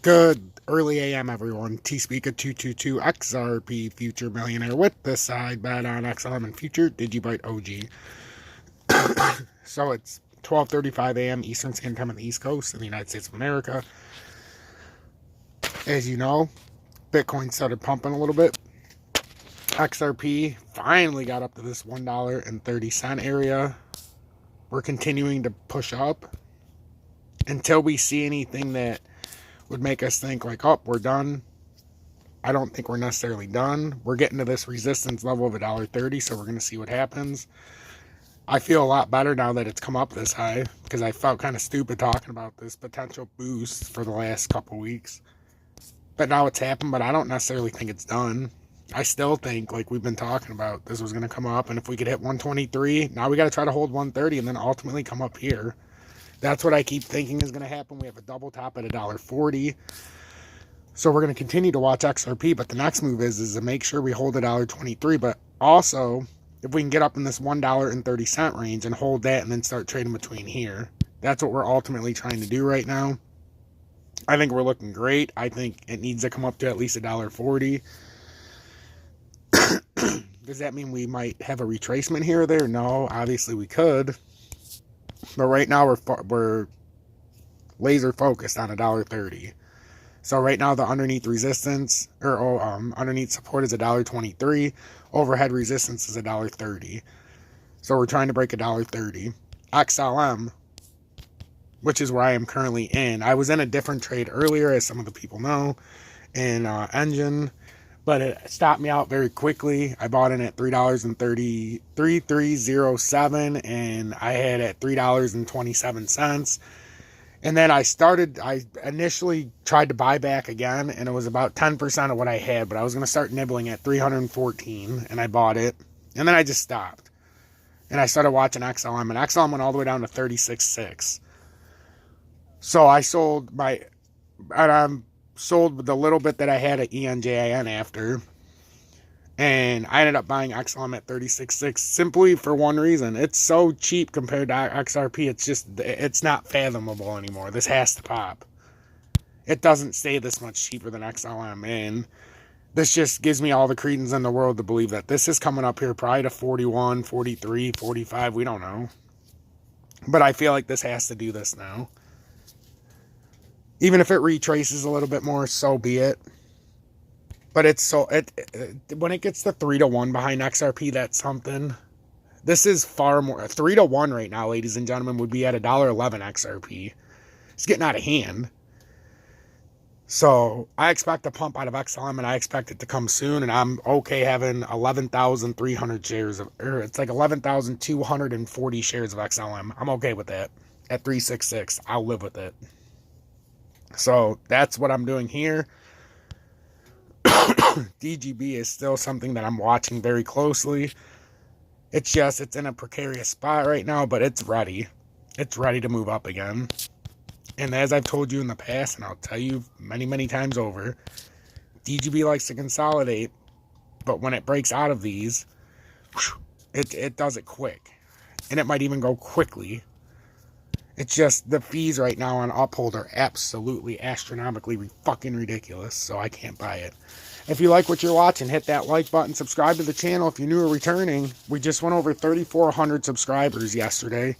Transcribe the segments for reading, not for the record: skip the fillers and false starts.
Good early AM, everyone. T-Speaker 222 XRP Future Millionaire with the side bet on XLM and Future Digibyte OG. So it's 12:35 AM Eastern Standard Time on the East Coast in the United States of America. As you know, Bitcoin started pumping a little bit. XRP finally got up to this $1.30 area. We're continuing to push up until we see anything that would make us think like, oh, we're done. I don't think we're necessarily done. We're getting to this resistance level of $1.30, so we're going to see what happens. I feel a lot better now that it's come up this high because I felt kind of stupid talking about this potential boost for the last couple weeks. But now it's happened, but I don't necessarily think it's done. I still think, like we've been talking about, this was going to come up, and if we could hit 123, now we got to try to hold 130 and then ultimately come up here. That's what I keep thinking is going to happen. We have a double top at $1.40. So we're going to continue to watch XRP, but the next move is to make sure we hold $1.23. But also, if we can get up in this $1.30 range and hold that and then start trading between here, that's what we're ultimately trying to do right now. I think we're looking great. I think it needs to come up to at least $1.40. Does that mean we might have a retracement here or there? No, obviously we could. But right now we're laser focused on $1.30. So right now the underneath resistance or underneath support is $1.23. Overhead resistance is $1.30. So we're trying to break $1.30. XLM, which is where I am currently in. I was in a different trade earlier, as some of the people know, in Engine, but it stopped me out very quickly. I bought in at $3.3307, and I had at $3.27. And then I initially tried to buy back again, and it was about 10% of what I had, but I was going to start nibbling at 314, and I bought it. And then I just stopped. And I started watching XLM, and XLM went all the way down to 36.6. So I sold sold the little bit that I had at ENJIN after, and I ended up buying XLM at 36.6 simply for one reason. It's so cheap compared to XRP. It's not fathomable anymore. This has to pop. It doesn't stay this much cheaper than XLM, and this just gives me all the credence in the world to believe that this is coming up here probably to 41, 43, 45. We don't know, but I feel like this has to do this now. Even if it retraces a little bit more, so be it. But when it gets to 3-1 behind XRP, that's something. This is far more. 3-1 right now, ladies and gentlemen, would be at $1.11 XRP. It's getting out of hand. So I expect a pump out of XLM, and I expect it to come soon. And I'm okay having 11,300 shares or it's like 11,240 shares of XLM. I'm okay with that at 366. I'll live with it. So that's what I'm doing here. DGB is still something that I'm watching very closely. It's in a precarious spot right now, but it's ready. It's ready to move up again. And as I've told you in the past, and I'll tell you many, many times over, DGB likes to consolidate, but when it breaks out of these, it does it quick. And it might even go quickly. It's just the fees right now on Uphold are absolutely astronomically fucking ridiculous, so I can't buy it. If you like what you're watching, hit that like button, subscribe to the channel if you're new or returning. We just went over 3,400 subscribers yesterday,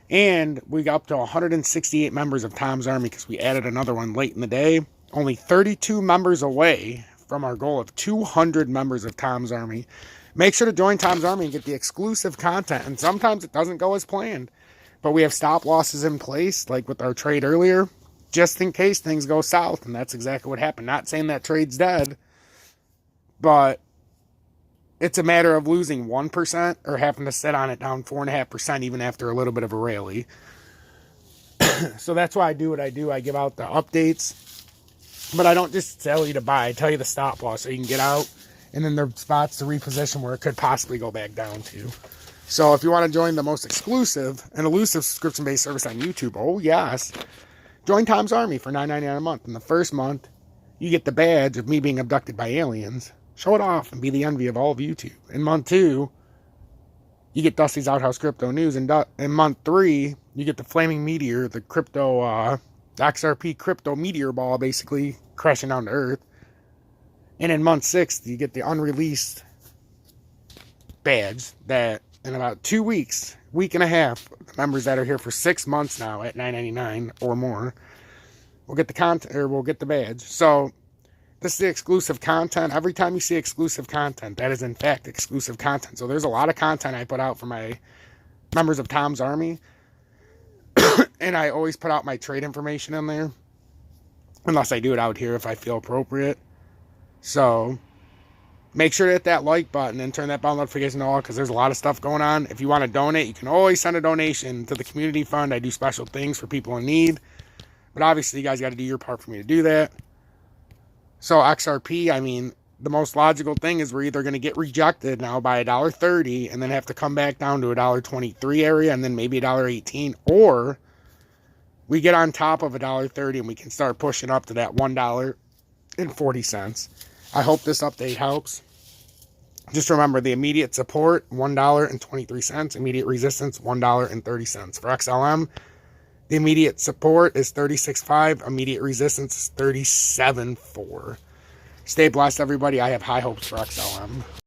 and we got up to 168 members of Tom's Army because we added another one late in the day. Only 32 members away from our goal of 200 members of Tom's Army. Make sure to join Tom's Army and get the exclusive content, and sometimes it doesn't go as planned. But we have stop losses in place, like with our trade earlier, just in case things go south. And that's exactly what happened. Not saying that trade's dead, but it's a matter of losing 1% or having to sit on it down 4.5% even after a little bit of a rally. So that's why I do what I do. I give out the updates, but I don't just tell you to buy. I tell you the stop loss so you can get out. And then there are spots to reposition where it could possibly go back down to. So if you want to join the most exclusive and elusive subscription-based service on YouTube, oh yes, join Tom's Army for $9.99 a month. In the first month, you get the badge of me being abducted by aliens. Show it off and be the envy of all of YouTube. In month 2, you get Dusty's Outhouse Crypto News. And in month 3, you get the Flaming Meteor, the crypto the XRP crypto meteor ball basically crashing down to earth. And in month 6, you get the unreleased badge that in about 2 weeks, week and a half, members that are here for 6 months now at $9.99 or more will get the content, or will get the badge. So this is the exclusive content. Every time you see exclusive content, that is in fact exclusive content. So there's a lot of content I put out for my members of Tom's Army. And I always put out my trade information in there. Unless I do it out here if I feel appropriate. So make sure to hit that like button and turn that bell notification on, because there's a lot of stuff going on. If you want to donate, you can always send a donation to the community fund. I do special things for people in need. But obviously, you guys got to do your part for me to do that. So XRP, I mean, the most logical thing is we're either going to get rejected now by $1.30 and then have to come back down to $1.23 area and then maybe $1.18, or we get on top of $1.30 and we can start pushing up to that $1.40. I hope this update helps. Just remember the immediate support, $1.23. Immediate resistance, $1.30. For XLM, the immediate support is 36.5. Immediate resistance is 37.4. Stay blessed, everybody. I have high hopes for XLM.